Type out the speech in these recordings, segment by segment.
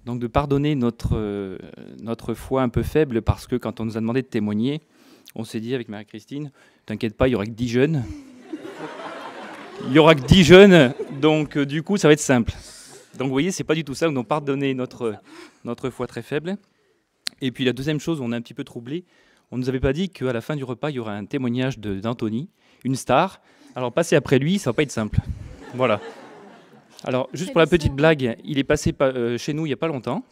Donc de pardonner notre foi un peu faible, parce que quand on nous a demandé de témoigner, on s'est dit avec Marie-Christine, t'inquiète pas, il y aura que 10 jeunes. Il y aura que 10 jeunes, donc du coup ça va être simple. Donc vous voyez, c'est pas du tout ça, donc pardonner notre foi très faible. Et puis la deuxième chose, on est un petit peu troublé, on ne nous avait pas dit qu'à la fin du repas, il y aurait un témoignage d'Anthony, une star. Alors passer après lui, ça va pas être simple. Voilà. Alors, juste pour la petite blague, il est passé chez nous il n'y a pas longtemps.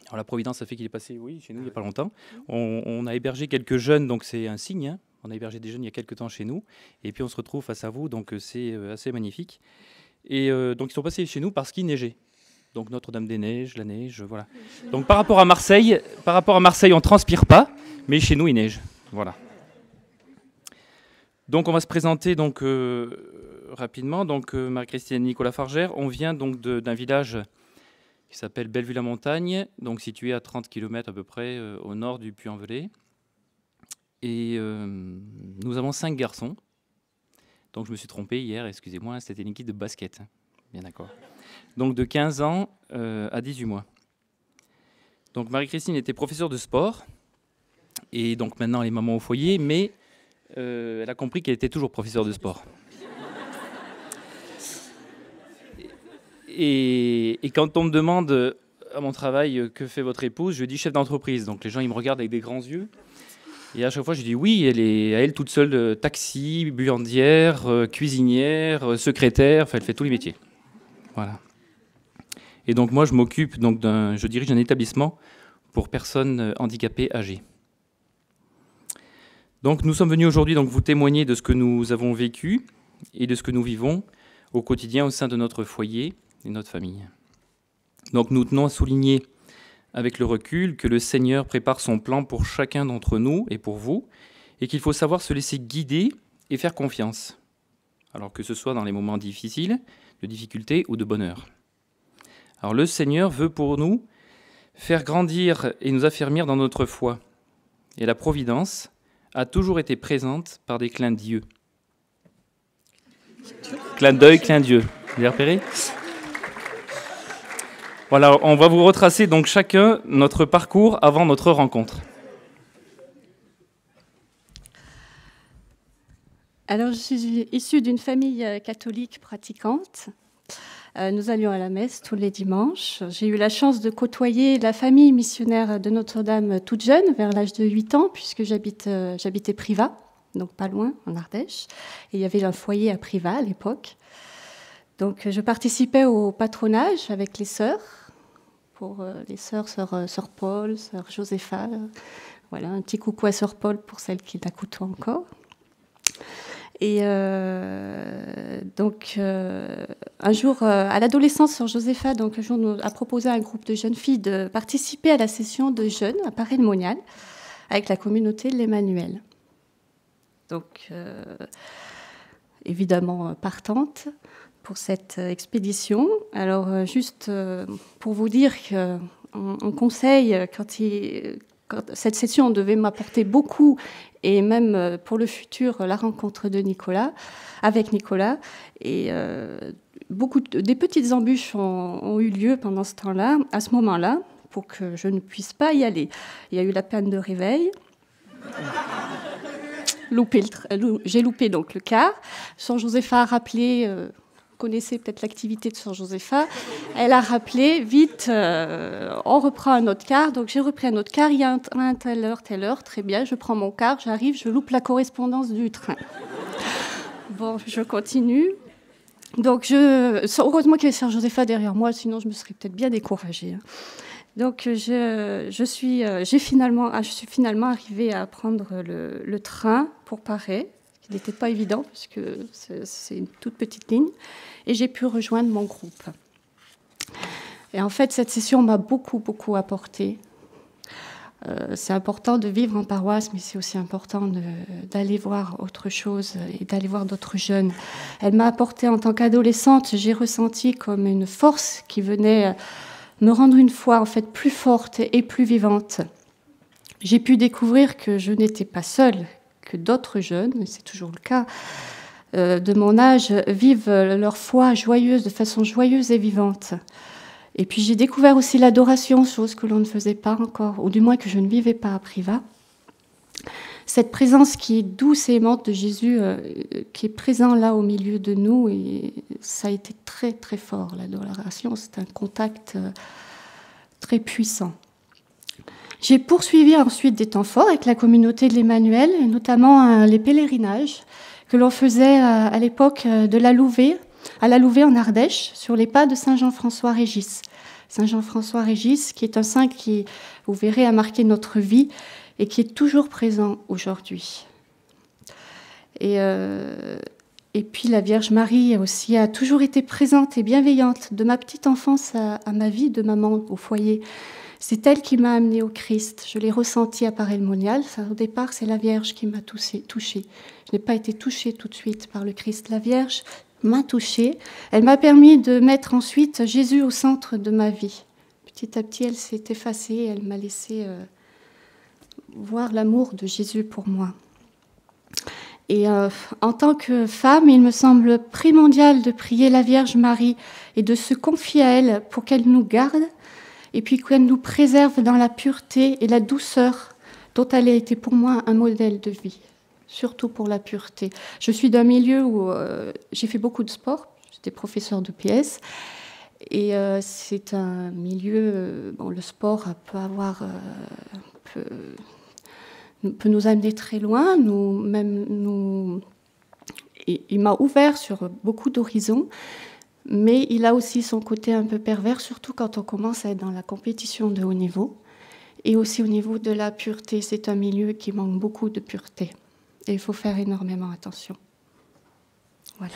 Alors, la Providence a fait qu'il est passé, oui, chez nous il n'y a pas longtemps. On a hébergé quelques jeunes, donc c'est un signe. Hein. On a hébergé des jeunes il y a quelques temps chez nous. Et puis, on se retrouve face à vous, donc c'est assez magnifique. Et donc, ils sont passés chez nous parce qu'il neigeait. Donc, Notre-Dame-des-Neiges, la neige, voilà. Donc, par rapport à Marseille, on ne transpire pas, mais chez nous, il neige. Voilà. Donc, on va se présenter donc, rapidement. Donc, Marie-Christine et Nicolas Fargère, on vient donc d'un village qui s'appelle Bellevue-la-Montagne, donc situé à 30 km à peu près au nord du Puy-en-Velay. Et nous avons 5 garçons. Donc, je me suis trompé hier, excusez-moi, c'était une équipe de basket. Bien d'accord. Donc, de 15 ans à 18 mois. Donc, Marie-Christine était professeure de sport. Et donc, maintenant, elle est maman au foyer, mais elle a compris qu'elle était toujours professeure de sport. Et quand on me demande à mon travail que fait votre épouse, je dis chef d'entreprise. Donc les gens ils me regardent avec des grands yeux. Et à chaque fois je dis oui, elle est à elle toute seule taxi, buandière, cuisinière, secrétaire, enfin elle fait tous les métiers. Voilà. Et donc moi je m'occupe donc je dirige un établissement pour personnes handicapées âgées. Donc nous sommes venus aujourd'hui donc vous témoigner de ce que nous avons vécu et de ce que nous vivons au quotidien au sein de notre foyer et notre famille. Donc nous tenons à souligner avec le recul que le Seigneur prépare son plan pour chacun d'entre nous et pour vous, et qu'il faut savoir se laisser guider et faire confiance, alors que ce soit dans les moments difficiles, de difficulté ou de bonheur. Alors le Seigneur veut pour nous faire grandir et nous affermir dans notre foi, et la providence a toujours été présente par des clins d'yeux. Clin d'œil, clin d'yeux. Vous avez repéré ? Voilà, on va vous retracer donc chacun notre parcours avant notre rencontre. Alors, je suis issue d'une famille catholique pratiquante. Nous allions à la messe tous les dimanches. J'ai eu la chance de côtoyer la famille missionnaire de Notre-Dame toute jeune, vers l'âge de 8 ans, puisque j'habitais Privas, donc pas loin, en Ardèche. Et il y avait un foyer à Privas à l'époque. Donc, je participais au patronage avec les sœurs, pour les sœur Paul, sœur Josépha. Voilà, un petit coucou à sœur Paul pour celle qui la côtoie encore. Et donc, un jour, à l'adolescence, sœur Josépha, donc, un jour, nous a proposé à un groupe de jeunes filles de participer à la session de jeunes à Paray-le-Monial avec la communauté de l'Emmanuel. Donc, évidemment, partante pour cette expédition. Alors, juste pour vous dire qu'on conseille, quand cette session devait m'apporter beaucoup, et même pour le futur, la rencontre de Nicolas, avec Nicolas. Et des petites embûches ont eu lieu pendant ce temps-là, à ce moment-là, pour que je ne puisse pas y aller. Il y a eu la panne de réveil. J'ai loupé donc le car. Sœur Josépha a rappelé, vous connaissez peut-être l'activité de Sœur Josépha, elle a rappelé, vite, on reprend un autre car. Donc j'ai repris un autre car, il y a un train telle heure, très bien, je prends mon car, j'arrive, je loupe la correspondance du train. Bon, je continue. Donc heureusement qu'il y avait Sœur Josépha derrière moi, sinon je me serais peut-être bien découragée. Donc je suis finalement arrivée à prendre le train pour Paray, ce qui n'était pas évident parce que c'est une toute petite ligne, et j'ai pu rejoindre mon groupe. Et en fait, cette session m'a beaucoup apporté. C'est important de vivre en paroisse, mais c'est aussi important d'aller voir autre chose et d'aller voir d'autres jeunes. Elle m'a apporté en tant qu'adolescente, j'ai ressenti comme une force qui venait me rendre une foi en fait plus forte et plus vivante. J'ai pu découvrir que je n'étais pas seule, que d'autres jeunes, et c'est toujours le cas, de mon âge, vivent leur foi joyeuse, de façon joyeuse et vivante. Et puis j'ai découvert aussi l'adoration, chose que l'on ne faisait pas encore, ou du moins que je ne vivais pas à Privas. Cette présence qui est douce et aimante de Jésus, qui est présent là au milieu de nous, et ça a été très très fort, l'adoration, c'est un contact très puissant. J'ai poursuivi ensuite des temps forts avec la communauté de l'Emmanuel, et notamment les pèlerinages que l'on faisait à l'époque de la Louvée, à la Louvée en Ardèche, sur les pas de Saint Jean-François Régis. Saint Jean-François Régis, qui est un saint qui, vous verrez, a marqué notre vie et qui est toujours présent aujourd'hui. Et puis la Vierge Marie aussi a toujours été présente et bienveillante de ma petite enfance à ma vie de maman au foyer. C'est elle qui m'a amenée au Christ. Je l'ai ressenti à Paray-le-Monial. Au départ, c'est la Vierge qui m'a touchée. Je n'ai pas été touchée tout de suite par le Christ. La Vierge m'a touchée. Elle m'a permis de mettre ensuite Jésus au centre de ma vie. Petit à petit, elle s'est effacée. Elle m'a laissé voir l'amour de Jésus pour moi. Et en tant que femme, il me semble primordial de prier la Vierge Marie et de se confier à elle pour qu'elle nous garde et puis qu'elle nous préserve dans la pureté et la douceur dont elle a été pour moi un modèle de vie, surtout pour la pureté. Je suis d'un milieu où j'ai fait beaucoup de sport, j'étais professeure de PS, et c'est un milieu, bon, le sport peut avoir... peut nous amener très loin, il m'a ouvert sur beaucoup d'horizons, mais il a aussi son côté un peu pervers, surtout quand on commence à être dans la compétition de haut niveau, et aussi au niveau de la pureté. C'est un milieu qui manque beaucoup de pureté, et il faut faire énormément attention. Voilà.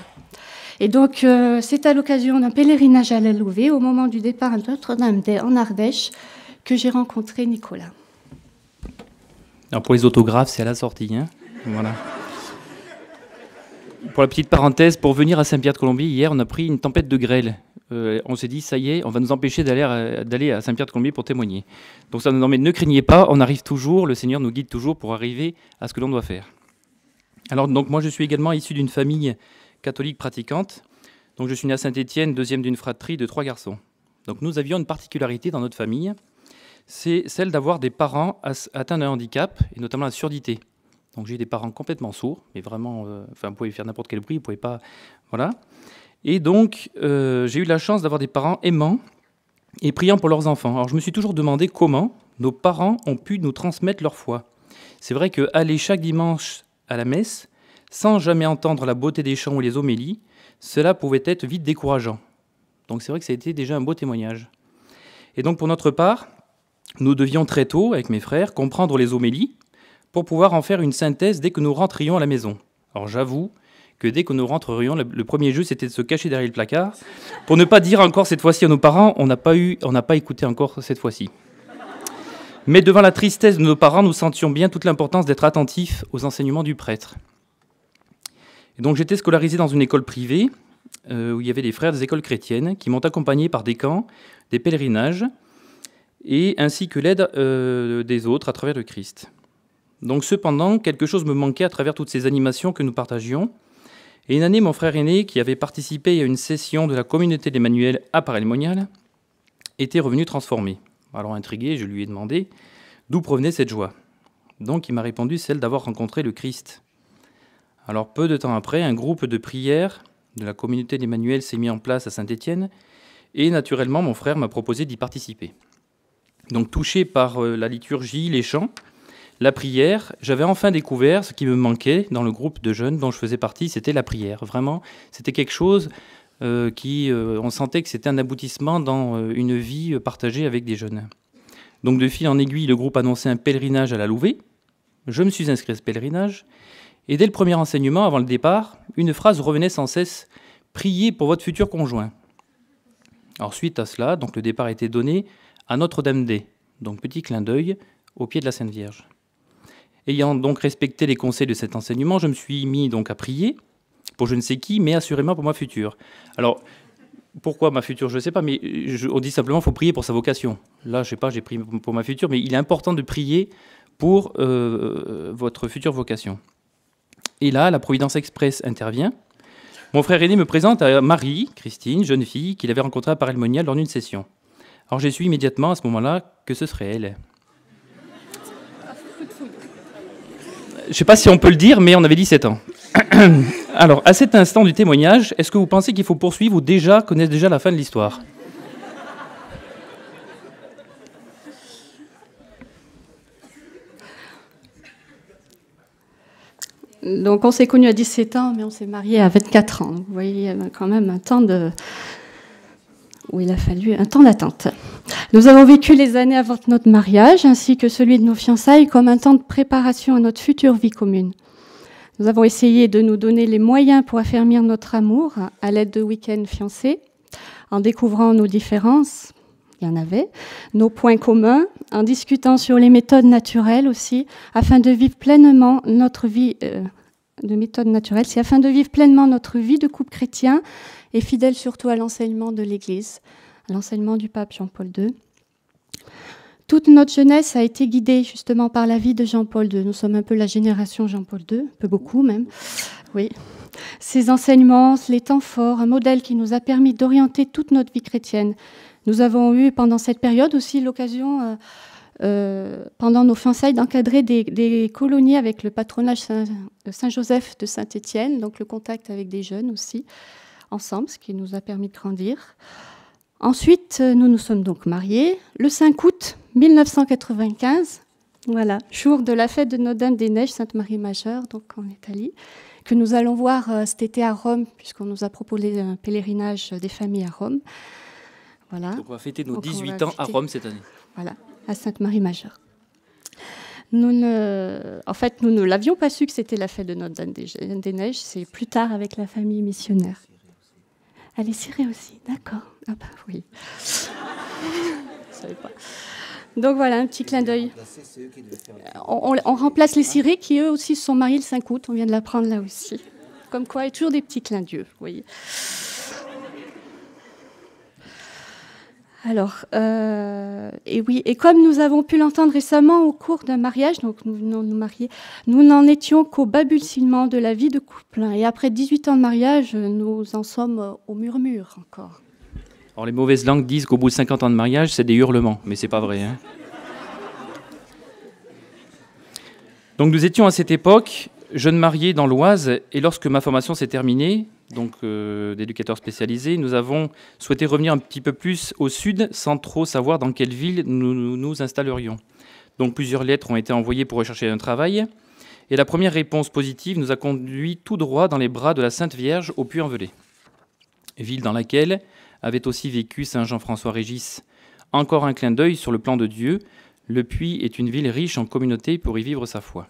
Et donc, c'est à l'occasion d'un pèlerinage à la Louvée, au moment du départ à Notre-Dame en Ardèche, que j'ai rencontré Nicolas. Alors pour les autographes, c'est à la sortie. Hein, voilà. Pour la petite parenthèse, pour venir à Saint-Pierre-de-Colombie, hier, on a pris une tempête de grêle. On s'est dit, ça y est, on va nous empêcher d'aller à Saint-Pierre-de-Colombie pour témoigner. Donc ça nous emmène, ne craignez pas, on arrive toujours, le Seigneur nous guide toujours pour arriver à ce que l'on doit faire. Alors donc moi, je suis également issu d'une famille catholique pratiquante. Donc je suis né à Saint-Étienne, deuxième d'une fratrie de 3 garçons. Donc nous avions une particularité dans notre famille, c'est celle d'avoir des parents atteints d'un handicap, et notamment la surdité. Donc j'ai des parents complètement sourds, mais vraiment, vous pouvez faire n'importe quel bruit, vous pouvez pas, voilà. Et donc j'ai eu la chance d'avoir des parents aimants et priant pour leurs enfants. Alors je me suis toujours demandé comment nos parents ont pu nous transmettre leur foi. C'est vrai qu'aller chaque dimanche à la messe, sans jamais entendre la beauté des chants ou les homélies, cela pouvait être vite décourageant. Donc c'est vrai que ça a été déjà un beau témoignage. Et donc pour notre part, nous devions très tôt, avec mes frères, comprendre les homélies pour pouvoir en faire une synthèse dès que nous rentrions à la maison. Alors j'avoue que dès que nous rentrerions, le premier jeu, c'était de se cacher derrière le placard pour ne pas dire encore cette fois-ci à nos parents, on n'a pas écouté encore cette fois-ci. Mais devant la tristesse de nos parents, nous sentions bien toute l'importance d'être attentifs aux enseignements du prêtre. Et donc j'étais scolarisé dans une école privée où il y avait des frères des écoles chrétiennes qui m'ont accompagné par des camps, des pèlerinages, et ainsi que l'aide des autres à travers le Christ. Donc cependant, quelque chose me manquait à travers toutes ces animations que nous partagions. Et une année, mon frère aîné, qui avait participé à une session de la communauté d'Emmanuel à Paray-le-Monial, était revenu transformé. Alors intrigué, je lui ai demandé d'où provenait cette joie. Donc il m'a répondu celle d'avoir rencontré le Christ. Alors peu de temps après, un groupe de prière de la communauté d'Emmanuel s'est mis en place à Saint-Étienne, et naturellement, mon frère m'a proposé d'y participer. Donc touché par la liturgie, les chants, la prière, j'avais enfin découvert ce qui me manquait dans le groupe de jeunes dont je faisais partie, c'était la prière. Vraiment, c'était quelque chose on sentait que c'était un aboutissement dans une vie partagée avec des jeunes. Donc de fil en aiguille, le groupe annonçait un pèlerinage à la Louvée. Je me suis inscrit à ce pèlerinage, et dès le premier enseignement, avant le départ, une phrase revenait sans cesse « Priez pour votre futur conjoint ». Alors suite à cela, donc le départ a été donné à Notre-Dame-des, donc petit clin d'œil au pied de la Sainte Vierge. Ayant donc respecté les conseils de cet enseignement, je me suis mis donc à prier pour je ne sais qui, mais assurément pour ma future. Alors, pourquoi ma future, je ne sais pas, mais on dit simplement qu'il faut prier pour sa vocation. Là, je ne sais pas, j'ai prié pour ma future, mais il est important de prier pour votre future vocation. Et là, la Providence Express intervient. Mon frère aîné me présente à Marie, Christine, jeune fille, qu'il avait rencontrée à Paray-le-Monial lors d'une session. Alors j'ai su immédiatement à ce moment-là que ce serait elle. Je ne sais pas si on peut le dire, mais on avait 17 ans. Alors, à cet instant du témoignage, est-ce que vous pensez qu'il faut poursuivre ou connaître déjà la fin de l'histoire ? Donc on s'est connus à 17 ans, mais on s'est mariés à 24 ans. Vous voyez, il y a quand même un temps où il a fallu un temps d'attente. Nous avons vécu les années avant notre mariage, ainsi que celui de nos fiançailles, comme un temps de préparation à notre future vie commune. Nous avons essayé de nous donner les moyens pour affermir notre amour à l'aide de week-ends fiancés, en découvrant nos différences, il y en avait, nos points communs, en discutant sur les méthodes naturelles aussi, afin de vivre pleinement notre vie de méthode naturelle, c'est afin de vivre pleinement notre vie de couple chrétien et fidèle surtout à l'enseignement de l'Église, à l'enseignement du pape Jean-Paul II. Toute notre jeunesse a été guidée justement par la vie de Jean-Paul II. Nous sommes un peu la génération Jean-Paul II, un peu beaucoup même. Oui. Ses enseignements, les temps forts, un modèle qui nous a permis d'orienter toute notre vie chrétienne. Nous avons eu pendant cette période aussi l'occasion, pendant nos fiançailles, d'encadrer des colonies avec le patronage Saint-Joseph de Saint-Étienne, donc le contact avec des jeunes aussi, ensemble, ce qui nous a permis de grandir. Ensuite, nous nous sommes donc mariés le 5 août 1995, voilà, jour de la fête de Notre-Dame des Neiges, Sainte-Marie-Majeure, donc en Italie, que nous allons voir cet été à Rome, puisqu'on nous a proposé un pèlerinage des familles à Rome. Voilà. Donc on va fêter nos 18 ans à Rome cette année. Voilà, à Sainte-Marie-Majeure. En fait, nous ne l'avions pas su que c'était la fête de Notre-Dame des Neiges, c'est plus tard avec la famille missionnaire. Elle est cirée aussi, d'accord. Ah bah oui. Je savais pas. Donc voilà, un petit clin d'œil. On remplace les cirés qui eux aussi se sont mariés le 5 août, on vient de l'apprendre là aussi. Comme quoi, il y a toujours des petits clins d'yeux, vous voyez. Alors, et oui, et comme nous avons pu l'entendre récemment au cours d'un mariage, donc nous venons de nous marier, nous n'en étions qu'au balbutiement de la vie de couple. Et après 18 ans de mariage, nous en sommes au murmure encore. Alors les mauvaises langues disent qu'au bout de 50 ans de mariage, c'est des hurlements, mais c'est pas vrai. Hein. Donc nous étions à cette époque jeunes mariés dans l'Oise, et lorsque ma formation s'est terminée, donc d'éducateur spécialisé, nous avons souhaité revenir un petit peu plus au sud, sans trop savoir dans quelle ville nous nous installerions. Donc plusieurs lettres ont été envoyées pour rechercher un travail, et la première réponse positive nous a conduit tout droit dans les bras de la Sainte Vierge au Puy-en-Velay, ville dans laquelle avait aussi vécu saint Jean-François Régis. Encore un clin d'œil sur le plan de Dieu, le Puy est une ville riche en communauté pour y vivre sa foi.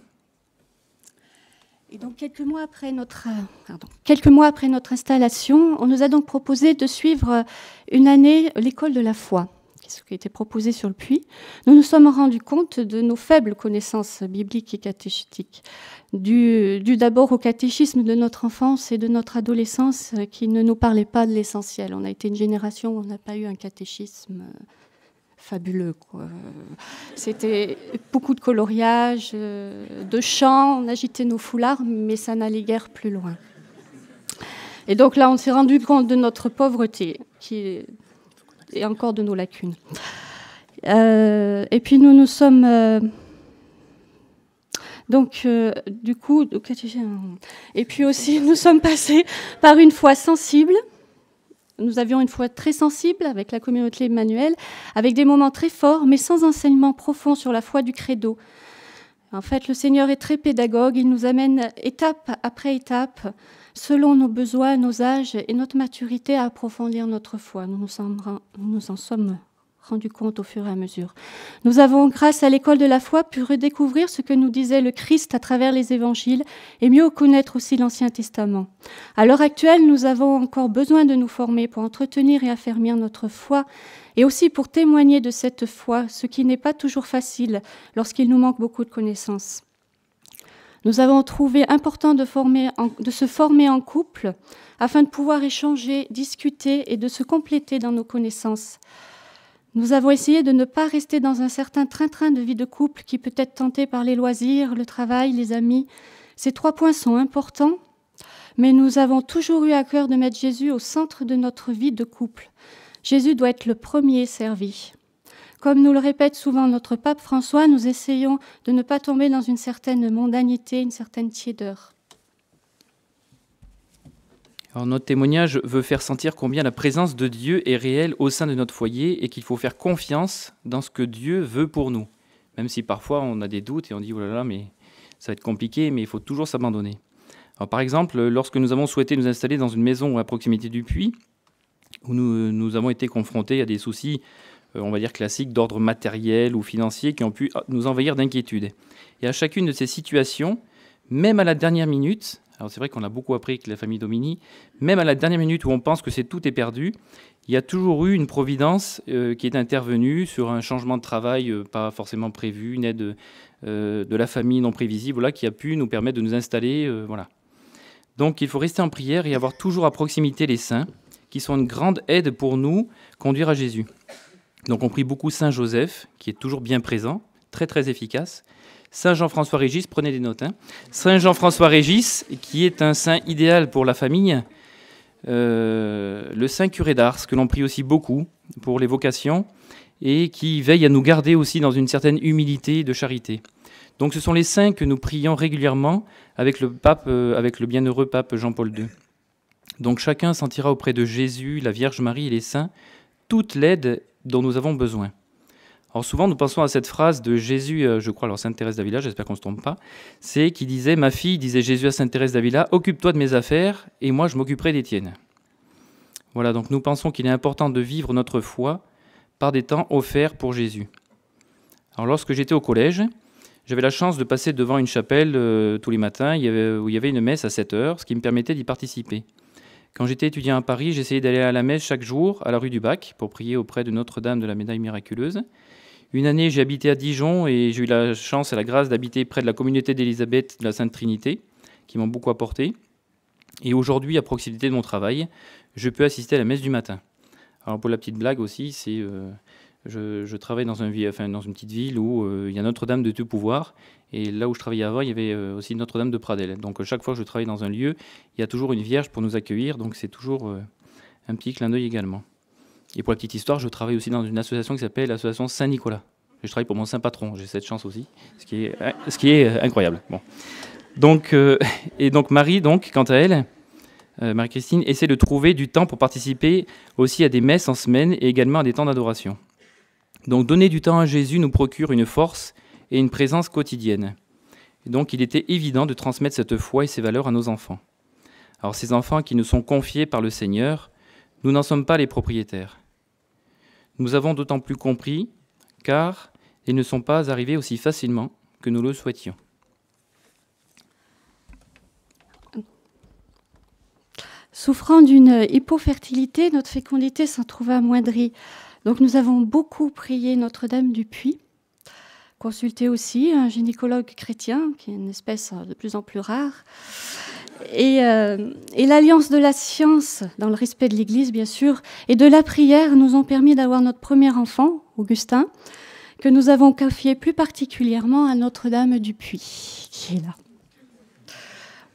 Et donc, quelques mois après notre installation, on nous a donc proposé de suivre une année l'école de la foi, ce qui était proposé sur le Puy. Nous nous sommes rendus compte de nos faibles connaissances bibliques et catéchétiques, dû d'abord au catéchisme de notre enfance et de notre adolescence qui ne nous parlait pas de l'essentiel. On a été une génération où on n'a pas eu un catéchisme fabuleux, quoi. C'était beaucoup de coloriage, de chants, on agitait nos foulards, mais ça n'allait guère plus loin. Et donc là, on s'est rendu compte de notre pauvreté et encore de nos lacunes. Et puis nous sommes... du coup... Et puis aussi, nous sommes passés par une foi sensible. Nous avions une foi très sensible avec la communauté Emmanuel, avec des moments très forts, mais sans enseignement profond sur la foi du credo. En fait, le Seigneur est très pédagogue, il nous amène étape après étape, selon nos besoins, nos âges et notre maturité, à approfondir notre foi. Nous nous en sommes rendus compte au fur et à mesure. Nous avons, grâce à l'école de la foi, pu redécouvrir ce que nous disait le Christ à travers les évangiles et mieux connaître aussi l'Ancien Testament. À l'heure actuelle, nous avons encore besoin de nous former pour entretenir et affermir notre foi et aussi pour témoigner de cette foi, ce qui n'est pas toujours facile lorsqu'il nous manque beaucoup de connaissances. Nous avons trouvé important de se former en couple afin de pouvoir échanger, discuter et de se compléter dans nos connaissances. Nous avons essayé de ne pas rester dans un certain train-train de vie de couple qui peut être tenté par les loisirs, le travail, les amis. Ces 3 points sont importants, mais nous avons toujours eu à cœur de mettre Jésus au centre de notre vie de couple. Jésus doit être le premier servi. Comme nous le répète souvent notre pape François, nous essayons de ne pas tomber dans une certaine mondanité, une certaine tiédeur. Alors, notre témoignage veut faire sentir combien la présence de Dieu est réelle au sein de notre foyer et qu'il faut faire confiance dans ce que Dieu veut pour nous. Même si parfois on a des doutes et on dit « oh là là, mais ça va être compliqué », mais il faut toujours s'abandonner. Alors, par exemple, lorsque nous avons souhaité nous installer dans une maison à proximité du puits, où nous avons été confrontés à des soucis, on va dire classiques, d'ordre matériel ou financier, qui ont pu nous envahir d'inquiétude. Et à chacune de ces situations, même à la dernière minute, alors c'est vrai qu'on a beaucoup appris avec la famille Domini, même à la dernière minute où on pense que tout est perdu, il y a toujours eu une providence qui est intervenue sur un changement de travail pas forcément prévu, une aide de la famille non prévisible, voilà, qui a pu nous permettre de nous installer. Voilà. Donc il faut rester en prière et avoir toujours à proximité les saints, qui sont une grande aide pour nous conduire à Jésus. Donc on prie beaucoup Saint Joseph, qui est toujours bien présent, très très efficace. Saint Jean-François Régis, prenez des notes. Saint Jean-François Régis, qui est un saint idéal pour la famille. Le saint curé d'Ars, que l'on prie aussi beaucoup pour les vocations, et qui veille à nous garder aussi dans une certaine humilité de charité. Donc ce sont les saints que nous prions régulièrement avec le bienheureux pape Jean-Paul II. Donc chacun sentira auprès de Jésus, la Vierge Marie et les saints toute l'aide dont nous avons besoin. Alors souvent, nous pensons à cette phrase de Jésus, je crois, alors Sainte Thérèse d'Avila, j'espère qu'on ne se trompe pas, c'est qui disait « Ma fille, disait Jésus à Sainte Thérèse d'Avila, occupe-toi de mes affaires et moi je m'occuperai des tiennes. » Voilà, donc nous pensons qu'il est important de vivre notre foi par des temps offerts pour Jésus. Alors lorsque j'étais au collège, j'avais la chance de passer devant une chapelle tous les matins où il y avait une messe à 7h, ce qui me permettait d'y participer. Quand j'étais étudiant à Paris, j'essayais d'aller à la messe chaque jour à la rue du Bac pour prier auprès de Notre-Dame de la Médaille miraculeuse. Une année, j'ai habité à Dijon et j'ai eu la chance et la grâce d'habiter près de la communauté d'Élisabeth de la Sainte Trinité, qui m'ont beaucoup apporté. Et aujourd'hui, à proximité de mon travail, je peux assister à la messe du matin. Alors pour la petite blague aussi, c'est je travaille dans une petite ville où il y a Notre-Dame de Tout-Pouvoir. Et là où je travaillais avant, il y avait aussi Notre-Dame de Pradelles. Donc chaque fois que je travaille dans un lieu, il y a toujours une Vierge pour nous accueillir. Donc c'est toujours un petit clin d'œil également. Et pour la petite histoire, je travaille aussi dans une association qui s'appelle l'association Saint-Nicolas. Je travaille pour mon saint patron, j'ai cette chance aussi, ce qui est incroyable. Bon. Donc Marie, quant à elle, Marie-Christine, essaie de trouver du temps pour participer aussi à des messes en semaine et également à des temps d'adoration. Donc donner du temps à Jésus nous procure une force et une présence quotidienne. Et donc il était évident de transmettre cette foi et ces valeurs à nos enfants. Alors ces enfants qui nous sont confiés par le Seigneur, nous n'en sommes pas les propriétaires. Nous avons d'autant plus compris car ils ne sont pas arrivés aussi facilement que nous le souhaitions. Souffrant d'une hypofertilité, notre fécondité s'en trouva amoindrie. Donc nous avons beaucoup prié Notre-Dame du Puy, consulté aussi un gynécologue chrétien, qui est une espèce de plus en plus rare, et l'alliance de la science, dans le respect de l'Église bien sûr, et de la prière nous ont permis d'avoir notre premier enfant, Augustin, que nous avons confié plus particulièrement à Notre-Dame du Puy, qui est là.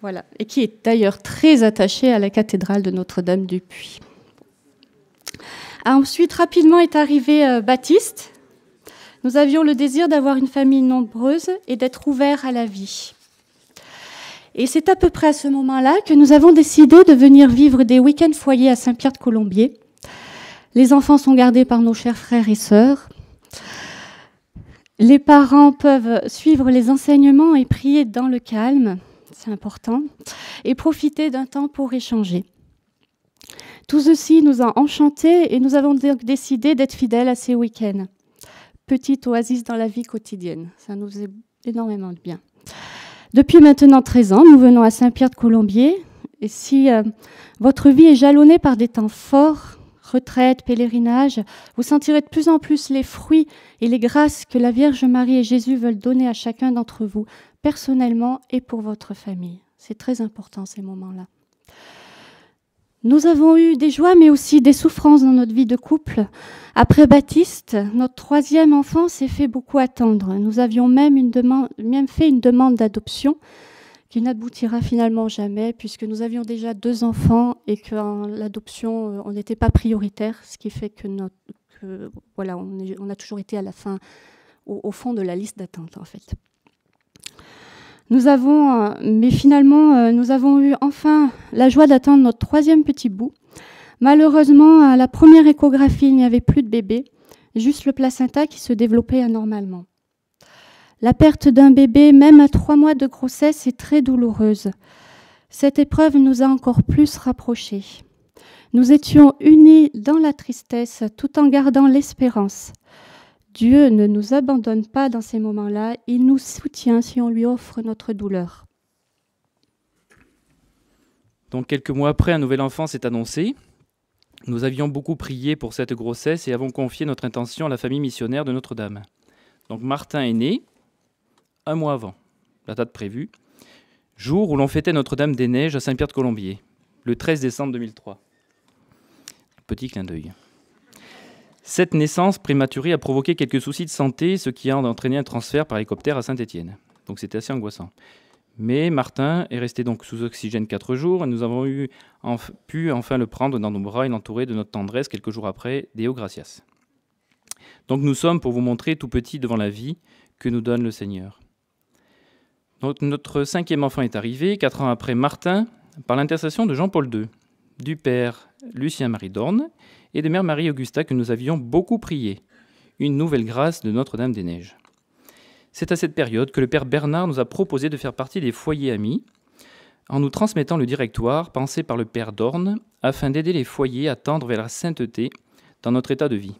Voilà, et qui est d'ailleurs très attaché à la cathédrale de Notre-Dame du Puy. Ensuite, rapidement est arrivé Baptiste. Nous avions le désir d'avoir une famille nombreuse et d'être ouverts à la vie. Et c'est à peu près à ce moment-là que nous avons décidé de venir vivre des week-ends foyers à Saint-Pierre-de-Colombier. Les enfants sont gardés par nos chers frères et sœurs. Les parents peuvent suivre les enseignements et prier dans le calme, c'est important, et profiter d'un temps pour échanger. Tout ceci nous a enchantés et nous avons donc décidé d'être fidèles à ces week-ends. Petite oasis dans la vie quotidienne, ça nous faisait énormément de bien. Depuis maintenant 13 ans, nous venons à Saint-Pierre-de-Colombier. Et si votre vie est jalonnée par des temps forts, retraite, pèlerinage, vous sentirez de plus en plus les fruits et les grâces que la Vierge Marie et Jésus veulent donner à chacun d'entre vous, personnellement et pour votre famille. C'est très important ces moments-là. Nous avons eu des joies, mais aussi des souffrances dans notre vie de couple. Après Baptiste, notre troisième enfant s'est fait beaucoup attendre. Nous avions même fait une demande d'adoption qui n'aboutira finalement jamais, puisque nous avions déjà 2 enfants et que l'adoption, on n'était pas prioritaire, ce qui fait que, voilà, on a toujours été à la fin, au fond de la liste d'attente, en fait. Mais finalement, nous avons eu enfin la joie d'attendre notre 3e petit bout. Malheureusement, à la première échographie, il n'y avait plus de bébé, juste le placenta qui se développait anormalement. La perte d'un bébé, même à 3 mois de grossesse, est très douloureuse. Cette épreuve nous a encore plus rapprochés. Nous étions unis dans la tristesse tout en gardant l'espérance. Dieu ne nous abandonne pas dans ces moments-là, il nous soutient si on lui offre notre douleur. Donc quelques mois après, un nouvel enfant s'est annoncé. Nous avions beaucoup prié pour cette grossesse et avons confié notre intention à la famille missionnaire de Notre-Dame. Donc Martin est né 1 mois avant la date prévue, jour où l'on fêtait Notre-Dame-des-Neiges à Saint-Pierre-de-Colombier, le 13 décembre 2003. Petit clin d'œil. Cette naissance prématurée a provoqué quelques soucis de santé, ce qui a entraîné un transfert par hélicoptère à Saint-Étienne. Donc c'était assez angoissant. Mais Martin est resté donc sous oxygène 4 jours et nous avons pu enfin le prendre dans nos bras et l'entourer de notre tendresse quelques jours après, Deo Gratias. Donc nous sommes pour vous montrer tout petit devant la vie que nous donne le Seigneur. Donc, notre 5e enfant est arrivé, 4 ans après Martin, par l'intercession de Jean-Paul II, du père Lucien-Marie Dorne et de mère Marie-Augusta que nous avions beaucoup prié. Une nouvelle grâce de Notre-Dame-des-Neiges. C'est à cette période que le père Bernard nous a proposé de faire partie des foyers amis en nous transmettant le directoire pensé par le père Dorne afin d'aider les foyers à tendre vers la sainteté dans notre état de vie.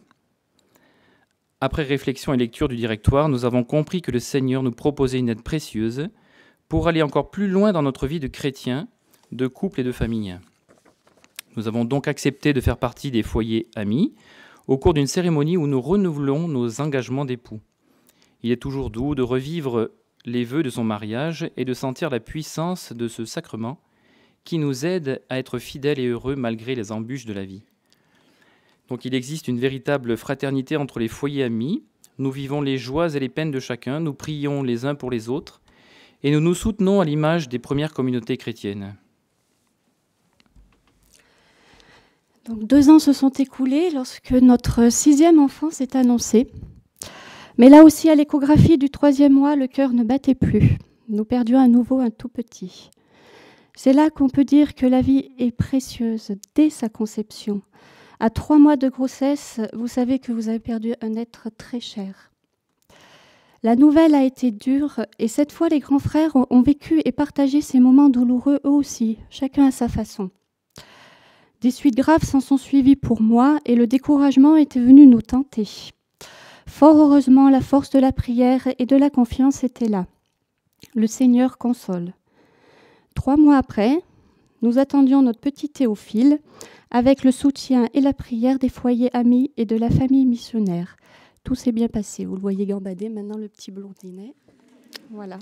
Après réflexion et lecture du directoire, nous avons compris que le Seigneur nous proposait une aide précieuse pour aller encore plus loin dans notre vie de chrétien, de couple et de famille. Nous avons donc accepté de faire partie des foyers amis au cours d'une cérémonie où nous renouvelons nos engagements d'époux. Il est toujours doux de revivre les vœux de son mariage et de sentir la puissance de ce sacrement qui nous aide à être fidèles et heureux malgré les embûches de la vie. Donc il existe une véritable fraternité entre les foyers amis. Nous vivons les joies et les peines de chacun, nous prions les uns pour les autres et nous nous soutenons à l'image des premières communautés chrétiennes. Donc 2 ans se sont écoulés lorsque notre 6e enfant s'est annoncé. Mais là aussi, à l'échographie du 3e mois, le cœur ne battait plus. Nous perdions à nouveau un tout petit. C'est là qu'on peut dire que la vie est précieuse dès sa conception. À 3 mois de grossesse, vous savez que vous avez perdu un être très cher. La nouvelle a été dure et cette fois, les grands frères ont vécu et partagé ces moments douloureux eux aussi, chacun à sa façon. Des suites graves s'en sont suivies pour moi et le découragement était venu nous tenter. Fort heureusement, la force de la prière et de la confiance était là. Le Seigneur console. 3 mois après, nous attendions notre petit Théophile avec le soutien et la prière des foyers amis et de la famille missionnaire. Tout s'est bien passé. Vous le voyez gambader maintenant, le petit blondinet. Voilà,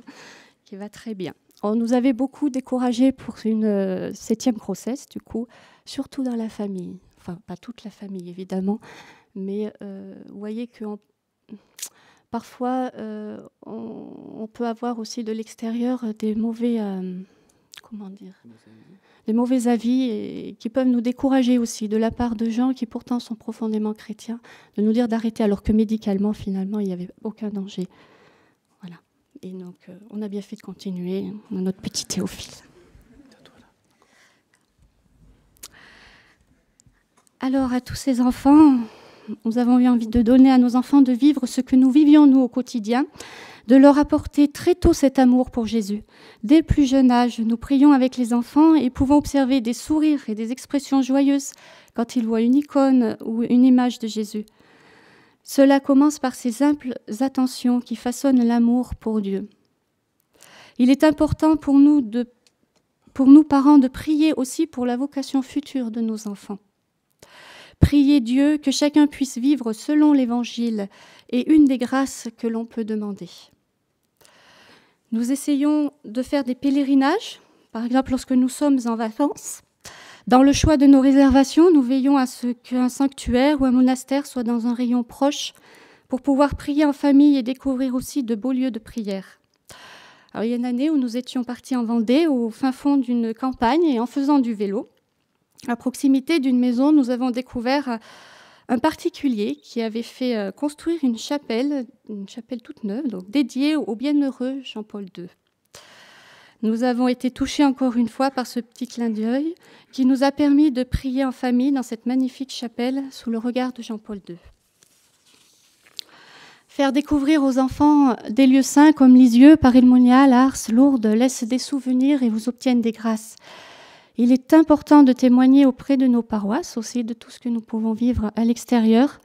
qui va très bien. On nous avait beaucoup découragés pour une 7e grossesse, du coup, surtout dans la famille. Enfin, pas toute la famille, évidemment, mais vous voyez que parfois, on peut avoir aussi de l'extérieur des mauvais... des mauvais avis et qui peuvent nous décourager aussi de la part de gens qui pourtant sont profondément chrétiens, de nous dire d'arrêter alors que médicalement, finalement, il n'y avait aucun danger. Voilà. Et donc, on a bien fait de continuer. On a notre petit Théophile. Alors, à tous ces enfants, nous avons eu envie de donner à nos enfants de vivre ce que nous vivions, nous, au quotidien, de leur apporter très tôt cet amour pour Jésus. Dès le plus jeune âge, nous prions avec les enfants et pouvons observer des sourires et des expressions joyeuses quand ils voient une icône ou une image de Jésus. Cela commence par ces simples attentions qui façonnent l'amour pour Dieu. Il est important pour nous parents de prier aussi pour la vocation future de nos enfants. Prier Dieu que chacun puisse vivre selon l'Évangile est une des grâces que l'on peut demander. Nous essayons de faire des pèlerinages, par exemple lorsque nous sommes en vacances. Dans le choix de nos réservations, nous veillons à ce qu'un sanctuaire ou un monastère soit dans un rayon proche pour pouvoir prier en famille et découvrir aussi de beaux lieux de prière. Alors, il y a une année où nous étions partis en Vendée, au fin fond d'une campagne, et en faisant du vélo, à proximité d'une maison, nous avons découvert un particulier qui avait fait construire une chapelle toute neuve, donc dédiée au bienheureux Jean-Paul II. Nous avons été touchés encore une fois par ce petit clin d'œil qui nous a permis de prier en famille dans cette magnifique chapelle sous le regard de Jean-Paul II. Faire découvrir aux enfants des lieux saints comme Lisieux, Paray-le-Monial, Ars, Lourdes laisse des souvenirs et vous obtiennent des grâces. Il est important de témoigner auprès de nos paroisses, aussi de tout ce que nous pouvons vivre à l'extérieur,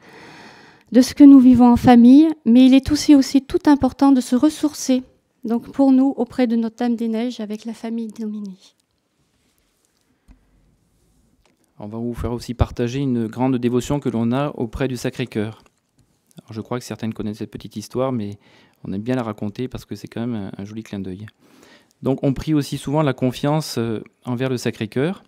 de ce que nous vivons en famille, mais il est aussi tout important de se ressourcer, donc pour nous, auprès de Notre-Dame-des-Neiges, avec la famille Domini. On va vous faire aussi partager une grande dévotion que l'on a auprès du Sacré-Cœur. Alors, je crois que certaines connaissent cette petite histoire, mais on aime bien la raconter parce que c'est quand même un joli clin d'œil. Donc on prie aussi souvent la confiance envers le Sacré-Cœur.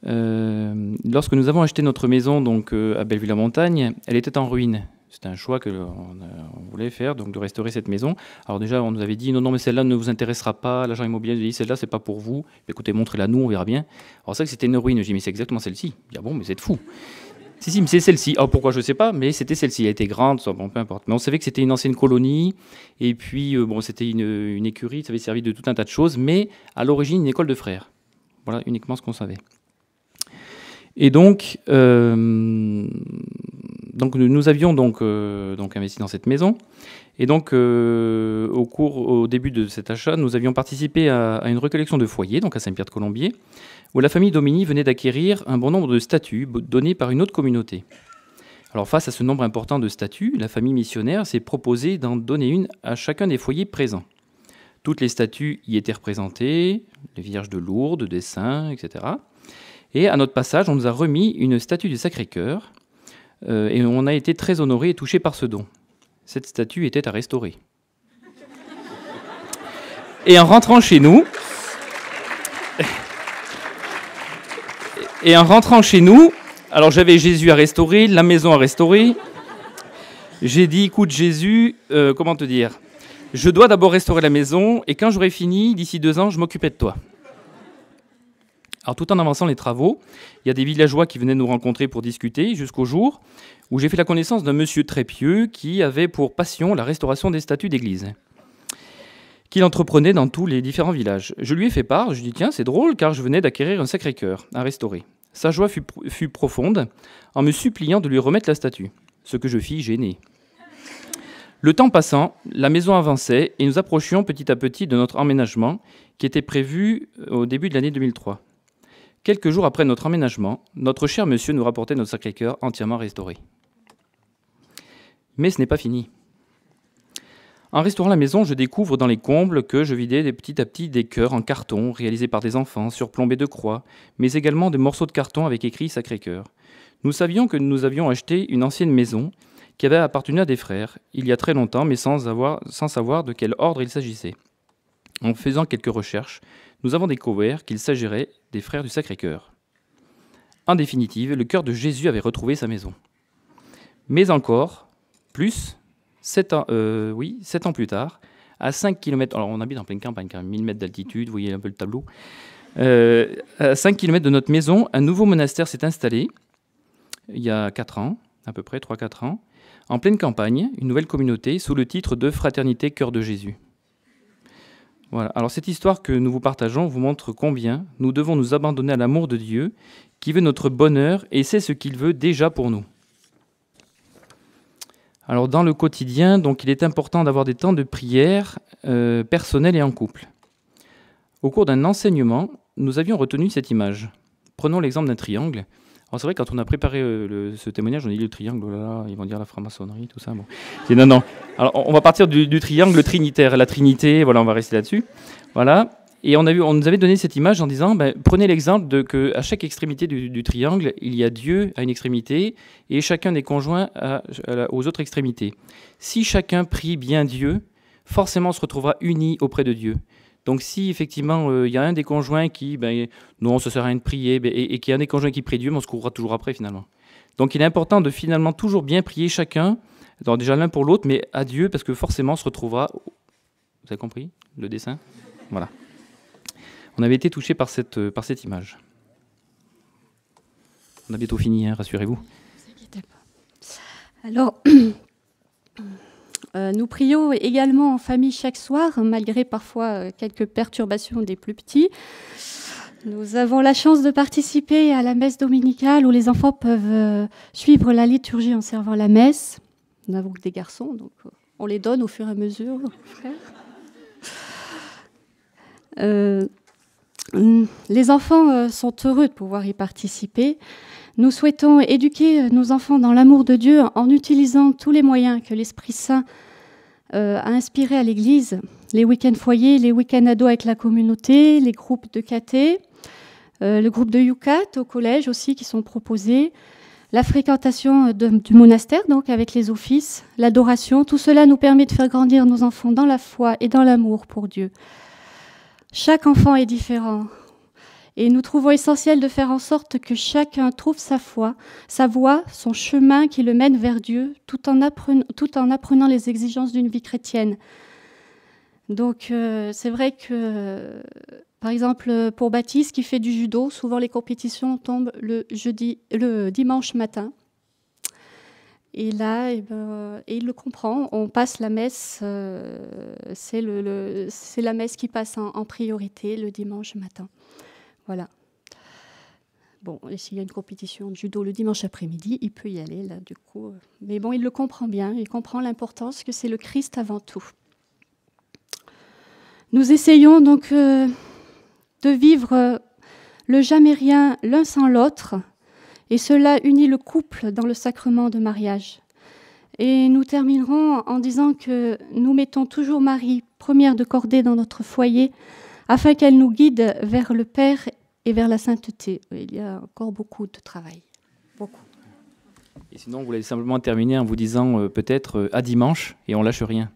Lorsque nous avons acheté notre maison donc, à Bellevue-la-Montagne, elle était en ruine. C'était un choix qu'on voulait faire, donc de restaurer cette maison. Alors déjà, on nous avait dit, non, mais celle-là ne vous intéressera pas. L'agent immobilier nous a dit, celle-là, c'est pas pour vous. Écoutez, montrez-la nous, on verra bien. Alors c'est vrai que c'était une ruine. J'ai dit, mais c'est exactement celle-ci. Il dit, ah bon, mais vous êtes fou. Si, mais c'est celle-ci. Alors pourquoi, je ne sais pas, mais c'était celle-ci. Elle était grande, bon, peu importe. Mais on savait que c'était une ancienne colonie. Et puis, c'était une écurie. Ça avait servi de tout un tas de choses. Mais à l'origine, une école de frères. Voilà uniquement ce qu'on savait. Et donc nous avions donc investi dans cette maison. Et donc, au début de cet achat, nous avions participé à une recollection de foyers, donc à Saint-Pierre-de-Colombier, où la famille Domini venait d'acquérir un bon nombre de statues donnés par une autre communauté. Alors, face à ce nombre important de statues, la famille missionnaire s'est proposée d'en donner une à chacun des foyers présents. Toutes les statues y étaient représentées, les Vierges de Lourdes, des saints, etc. Et à notre passage, on nous a remis une statue du Sacré-Cœur, et on a été très honorés et touchés par ce don. Cette statue était à restaurer. Et en rentrant chez nous, alors j'avais Jésus à restaurer, la maison à restaurer. J'ai dit, écoute Jésus, comment te dire, je dois d'abord restaurer la maison, et quand j'aurai fini, d'ici 2 ans, je m'occupais de toi. Alors tout en avançant les travaux, il y a des villageois qui venaient nous rencontrer pour discuter, jusqu'au jour où j'ai fait la connaissance d'un monsieur très pieux qui avait pour passion la restauration des statues d'église, qu'il entreprenait dans tous les différents villages. Je lui ai fait part, je lui ai dit, tiens, c'est drôle, car je venais d'acquérir un Sacré-Cœur à restaurer. Sa joie fut profonde en me suppliant de lui remettre la statue, ce que je fis gêné. Le temps passant, la maison avançait et nous approchions petit à petit de notre emménagement qui était prévu au début de l'année 2003. Quelques jours après notre emménagement, notre cher monsieur nous rapportait notre Sacré-Cœur entièrement restauré. Mais ce n'est pas fini. En restaurant la maison, je découvre dans les combles que je vidais petit à petit des cœurs en carton réalisés par des enfants, surplombés de croix, mais également des morceaux de carton avec écrit Sacré-Cœur. Nous savions que nous avions acheté une ancienne maison qui avait appartenu à des frères, il y a très longtemps, mais sans savoir de quel ordre il s'agissait. En faisant quelques recherches, nous avons découvert qu'il s'agirait des frères du Sacré-Cœur. En définitive, le cœur de Jésus avait retrouvé sa maison. Mais encore, 7 ans plus tard, à 5 km, alors on habite en pleine campagne, quand même, 1000 mètres d'altitude, vous voyez un peu le tableau, à 5 km de notre maison, un nouveau monastère s'est installé, il y a 4 ans, à peu près 3-4 ans, en pleine campagne, une nouvelle communauté, sous le titre de Fraternité Cœur de Jésus. Voilà. Alors cette histoire que nous vous partageons vous montre combien nous devons nous abandonner à l'amour de Dieu, qui veut notre bonheur et sait ce qu'il veut déjà pour nous. Alors dans le quotidien, donc, il est important d'avoir des temps de prière personnels et en couple. Au cours d'un enseignement, nous avions retenu cette image. Prenons l'exemple d'un triangle. Alors c'est vrai, quand on a préparé ce témoignage, on a dit le triangle, oh là là, ils vont dire la franc-maçonnerie, tout ça. Bon. Non. Alors on va partir du triangle trinitaire, la Trinité, voilà, on va rester là-dessus. Voilà. Et on nous avait donné cette image en disant, prenez l'exemple qu'à chaque extrémité du triangle, il y a Dieu à une extrémité et chacun des conjoints aux autres extrémités. Si chacun prie bien Dieu, forcément on se retrouvera unis auprès de Dieu. Donc si effectivement il y a un des conjoints qui, non, ça sert à rien de prier, et qu'il y a un des conjoints qui prie Dieu, on se courra toujours après finalement. Donc il est important de finalement toujours bien prier chacun, alors déjà l'un pour l'autre, mais à Dieu, parce que forcément on se retrouvera Vous avez compris le dessin? Voilà. On avait été touchés par cette image. On a bientôt fini, hein, rassurez-vous. Ne vous inquiétez pas. Alors, nous prions également en famille chaque soir, malgré parfois quelques perturbations des plus petits. Nous avons la chance de participer à la messe dominicale où les enfants peuvent suivre la liturgie en servant la messe. Nous n'avons que des garçons, donc on les donne au fur et à mesure. Les enfants sont heureux de pouvoir y participer. Nous souhaitons éduquer nos enfants dans l'amour de Dieu en utilisant tous les moyens que l'Esprit Saint a inspirés à l'Église. Les week-ends foyers, les week-ends ados avec la communauté, les groupes de caté, le groupe de Yucat au collège aussi qui sont proposés, la fréquentation du monastère donc avec les offices, l'adoration. Tout cela nous permet de faire grandir nos enfants dans la foi et dans l'amour pour Dieu. Chaque enfant est différent et nous trouvons essentiel de faire en sorte que chacun trouve sa foi, sa voie, son chemin qui le mène vers Dieu tout en apprenant les exigences d'une vie chrétienne. Donc c'est vrai que, par exemple, pour Baptiste qui fait du judo, souvent les compétitions tombent le dimanche matin. Et là, et il le comprend, on passe la messe, c'est la messe qui passe en priorité le dimanche matin. Voilà. Bon, et s'il y a une compétition de judo le dimanche après-midi, il peut y aller, là, du coup. Mais bon, il le comprend bien, il comprend l'importance que c'est le Christ avant tout. Nous essayons donc de vivre le jamais rien l'un sans l'autre, et cela unit le couple dans le sacrement de mariage. Et nous terminerons en disant que nous mettons toujours Marie première de cordée dans notre foyer, afin qu'elle nous guide vers le Père et vers la sainteté. Il y a encore beaucoup de travail. Beaucoup. Et sinon, vous voulez simplement terminer en vous disant peut-être à dimanche, et on lâche rien.